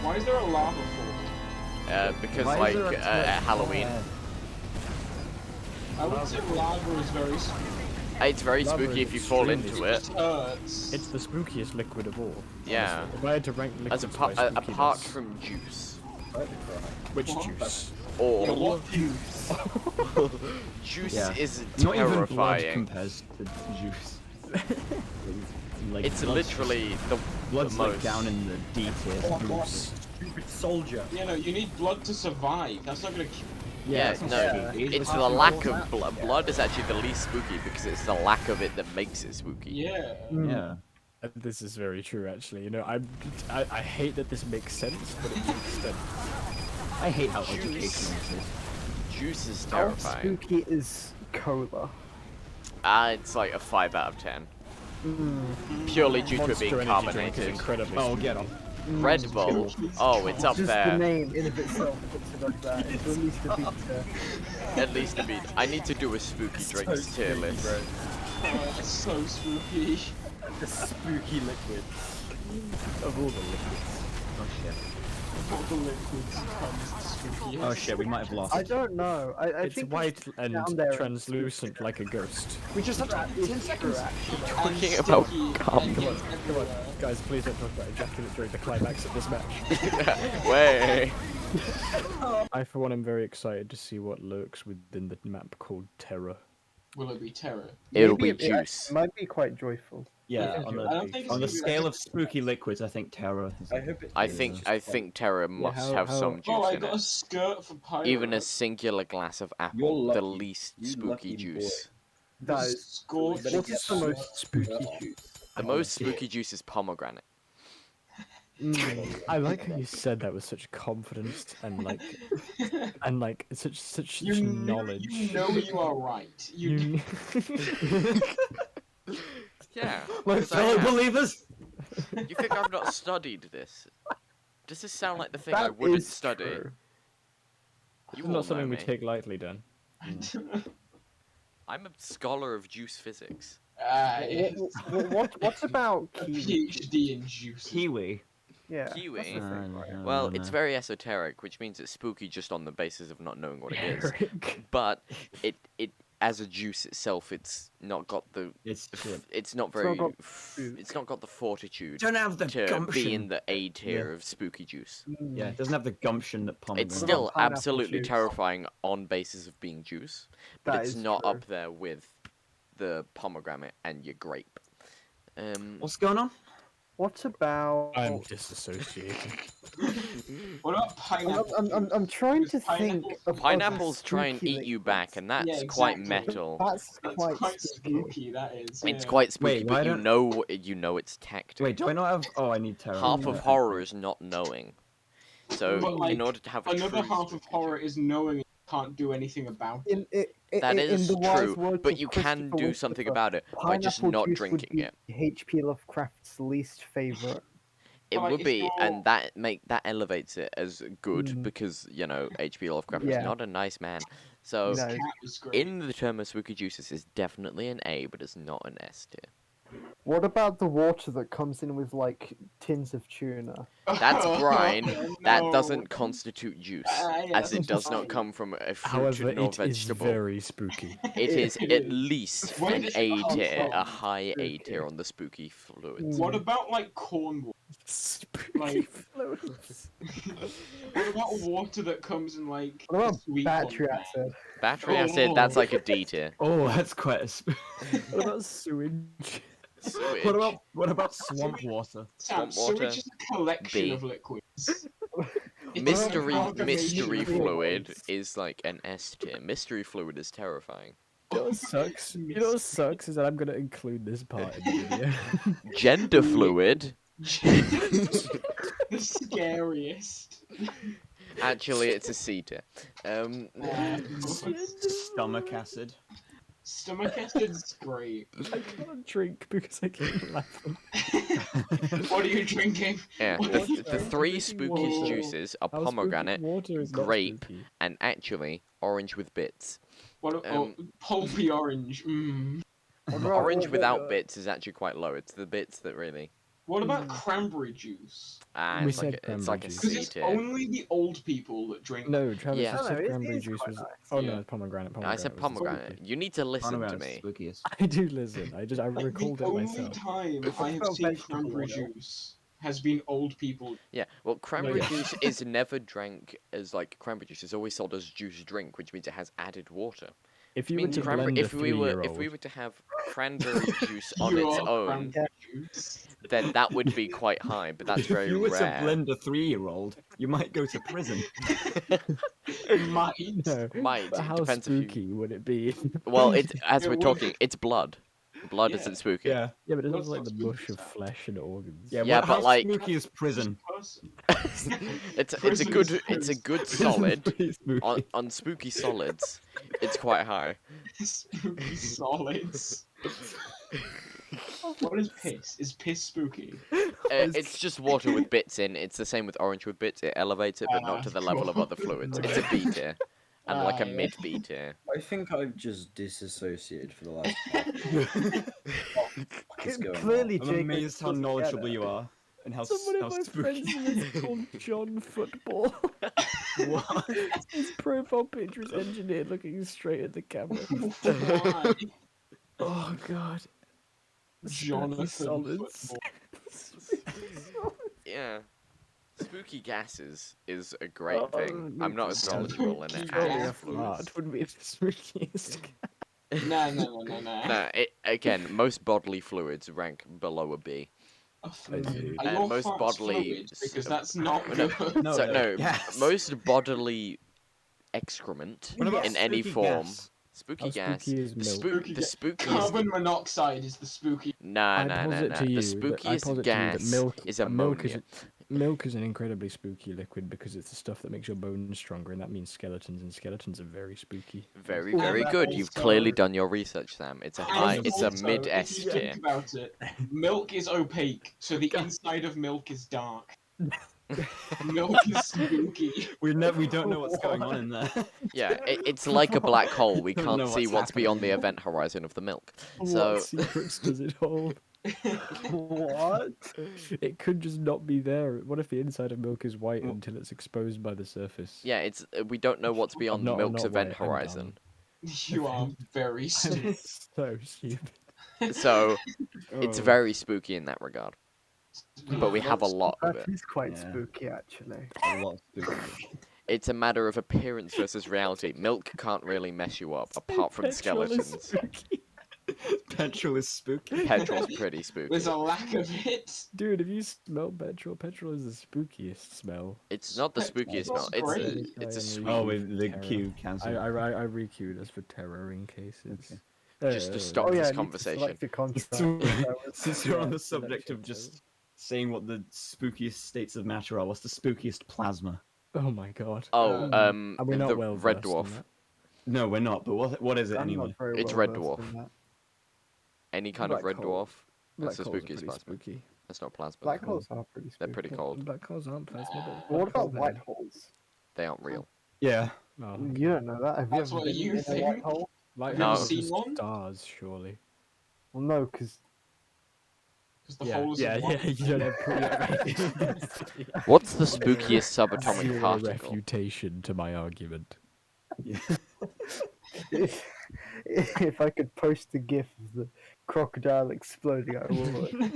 Why is there a lava fall? Because Why is there a like turret at Halloween, head? I would say lava is very spooky. it's very Lava spooky is if you fall extremely into it. Hurts. It's the spookiest liquid of all. Yeah. Honestly. If I had to rank As liquids by apart spookiness, from juice. which What? juice? Or Yeah, what juice? juice Yeah. is Not even blood terrifying. compares to juice. Like, It's blood's literally the blood's like most. down in the D tier. Oh my god, Juice. stupid soldier. You know, you need blood to survive. That's not gonna kill. Yeah, it's not no, spooky. it's the lack of blood. Blood is actually the least spooky because it's the lack of it that makes it spooky. Yeah. Yeah. This is very true, actually. You know, I hate that this makes sense, but it makes sense. I hate how Juice. educational this is. Juice is How terrifying. spooky is cola? It's like a 5 out of 10. Purely due to it being Monster Energy drink is carbonated. incredibly Oh, spooky. get him. Red Bull, oh, it's up Just the there. name in of itself puts it up there. It's at least a bit. At least a bit. I need to do a spooky drinks tier list. Oh, it's so spooky. The spooky liquid. Of all the liquids. Oh shit. All the liquids becomes the spookiest. Oh shit, we might have lost. I don't know. I It's think white and down there. translucent like a ghost. We just have that is 10 seconds. And Talking about sticky cum. and Come on, gets come on. everywhere. Guys, please don't talk about ejaculate during the climax of this match. Way. I, for one, am very excited to see what lurks within the map called Terror. Will it be terror? It'll maybe be it juice. might be quite joyful. Yeah, I on don't think it's the gonna be scale like- of spooky liquids, I think Terror is. I hope it I is. think Terror must how- have how- some juice Oh, I in got a it. skirt for pirate. Even a singular glass of You're apple, the lucky. least You spooky lucky juice. That is. Scorched. Better What get is the that most spooky juice? The most spooky juice is pomegranate. I like how you said that with such confidence and such You knowledge. know you are right. You Yeah. My 'cause I fellow have. believers! You think I've not studied this? Does this sound like the thing I That wouldn't is study? true. You It's all not something know we me. take lightly, Dan. I'm a scholar of juice physics. yes. What about A kiwi? PhD in juice. Kiwi. Yeah. Kiwi. that's the thing, right? Well, it's very esoteric, which means it's spooky just on the basis of not knowing what it is. Eric. But it as a juice itself, it's not got the It's shit. it's not very got it's not got the fortitude Don't have the to gumption. be in the A tier of spooky juice. Yeah, it doesn't have the gumption that pomegranate. It's What still about pineapple absolutely juice? terrifying on basis of being juice, but That it's is not true. up there with the pomegranate and your grape. What's going on? What about? I'm disassociated. What about pineapple? I'm trying to Because think of other Pineapples try and spooky eat you liquids. back, and that's Yeah, quite exactly. metal. That's It's quite, quite spooky. spooky, that is. It's yeah. quite spooky, Wait, why but don't- you know it's tactic. Wait, do I not have? Oh, I need terror. Half of Yeah. horror is not knowing. So But, like, in order to have a Another true half of spooky horror juice- is knowing you can't do anything about it. That in is the wise true, words but of you can Christopher do something Whisper, about it by just pineapple not juice would drinking be it. H.P. Lovecraft's least favorite. It But, like, would if be, you're- and that elevates it as good Mm. because H.P. Lovecraft Yeah. was not a nice man. So No. Cat was great. in the term of spooky juices is definitely an A, but it's not an S tier. What about the water that comes in with like tins of tuna? That's brine. That No. doesn't constitute juice, Yeah, as it that's does not fine. come from a fruit However, nor it is vegetable. very spooky. It is It at is. least Where an does it A come tier, a from? high A Spooky. tier on the spooky fluids. What about like corn water? Spooky Like- fluids. What about water that comes in like What about sweet battery corn? acid? Battery acid, that's Oh. like a D tier. Oh, that's quite a. What about sewage? Sewage. What about swamp water? Sam, Swamp water, sewage is a collection B. of liquids. It's Mystery an amalgamation mystery of fluid liquids. is like an S tier. Mystery fluid is terrifying. You know what sucks? You know what sucks is that I'm gonna include this part in the video. Gender fluid. The scariest. Actually, it's a C tier. Stomach acid. Stomach acid's great. I can't drink because I keep laughing. What are you drinking? Yeah, What the, are you the drinking? three spookiest Whoa. juices are How spooky pomegranate water is not grape, spooky. and actually orange with bits. What? Um, Pulpy orange. Mm. What about- Orange what- without what- bits is actually quite low. It's the bits that really. What about cranberry juice? Ah, We it's like said it's like a cranberry juice. Because C it's tier. only the old people that drink. No, Travis, Yeah. you No, said it cranberry is juice quite was. nice. Oh Yeah. no, it's pomegranate. I said was the pomegranate. spooky. You need to listen to Pomegranate's me. spookiest. I do listen. I Like, recalled the it only myself. time It's I have about seen vegetable cranberry oil. juice has been old people. Yeah, well, cranberry yeah. juice is never drank as like cranberry juice. It's always sold as juice drink, which means it has added water. If you I were mean, to blend a if we were three-year-old, to have cranberry juice on its Your own, cranberry juice. then that would be quite high, but that's If very you were rare. to blend a 3-year-old, you might go to prison. Might. no. Might. But It how depends if you. spooky would it be? Well, as It we're would. talking, it's blood. Blood Yeah. isn't spooky. Yeah. Yeah, but it What's has like not the spooky mush of about it? flesh and organs. Yeah, Yeah, how but, like- spooky is prison? it's a Prison good is solid. Pretty spooky. On spooky solids, it's quite high. Spooky solids. What is piss? Is piss spooky? It's just water with bits in. It's the same with orange with bits. It elevates it, but not to the level of other fluids. It's a B tier. And like a Yeah. mid B tier. I think I've just disassociated for the last half of what is going Clearly, I'm Jacob amazed how doesn't get knowledgeable it. you are and how, Someone how of my spooky. friends is called John Football. What? His profile picture is engineered looking straight at the camera. Why? Oh god. Jonathan Solids. Football. Yeah. Spooky gases is a great Oh, thing. I'm not as spooky knowledgeable in it gas. as Yeah. fluids. Fart would be the spookiest. No. No, again, most bodily fluids rank below a B. I see. Are And your most farts bodily fluids? Because s- that's not no, good. No, So they're no, gas. most bodily excrement What about in any spooky form. gas? Spooky How gas. spooky is The, milk? the spookiest. Carbon monoxide is the spooky. Nah. I posit to The you that- I spookiest posit to you that gas milk- is milk is ammonia. Milk is an incredibly spooky liquid because it's the stuff that makes your bones stronger, and that means skeletons, and skeletons are very spooky. Very, And very good. You've also- clearly done your research, Sam. It's a high. And It's a also, mid if S you tier. think about it, milk is opaque, so the inside of milk is dark. Milk is spooky. We don't know what's going on in there. Yeah, it's like a black hole. We Don't can't know see what's what's beyond the happening. event horizon of the milk. So What secrets does it hold? What? It could just not be there. What if the inside of milk is white Well- until it's exposed by the surface? yeah, it's we don't know what's beyond not- milk's not event white, I'm horizon. You are very stupid. I'm so stupid. So it's Oh. very spooky in that regard. But we have a lot of That it. is quite Yeah. spooky, actually. A lot of spooky. It's a matter of appearance versus reality. Milk can't really mess you up, apart from Petrol is skeletons. spooky. Petrol is spooky. Petrol's pretty spooky. There's a lack of it. Dude, if you smell petrol, petrol is the spookiest smell. It's not the spookiest smell. It's a, Great. it's a sweet. Oh, with the Terror. Q cancel. I requeued us for terror in cases. Just to stop Oh yeah, this I need to conversation. select a contract. Since you're on the Yeah, subject of selection just saying what the spookiest states of matter are, what's the spookiest plasma? Oh my god. Oh, Are we not the well red versed in dwarf. that? No, we're not. But what is it I'm anyway? not very It's well red versed dwarf. in that. Any kind Black of red hole. dwarf. Black That's the holes are spookiest pretty plasma. spooky. That's not plasma. Black though. holes are pretty They're spooky. pretty cold. Black holes aren't plasma. But But what black holes about are white red. holes? They aren't real. Yeah. Oh, You don't know that. Have you That's ever what been you in a white think. hole? light No. holes are Seen just one? stars, surely. Well, no, because Because the Yeah, hole is yeah, in one. yeah. You don't have proof. What's the spookiest subatomic Zero particle? refutation to my argument. Yeah. if I could post a gif of the crocodile exploding, I would.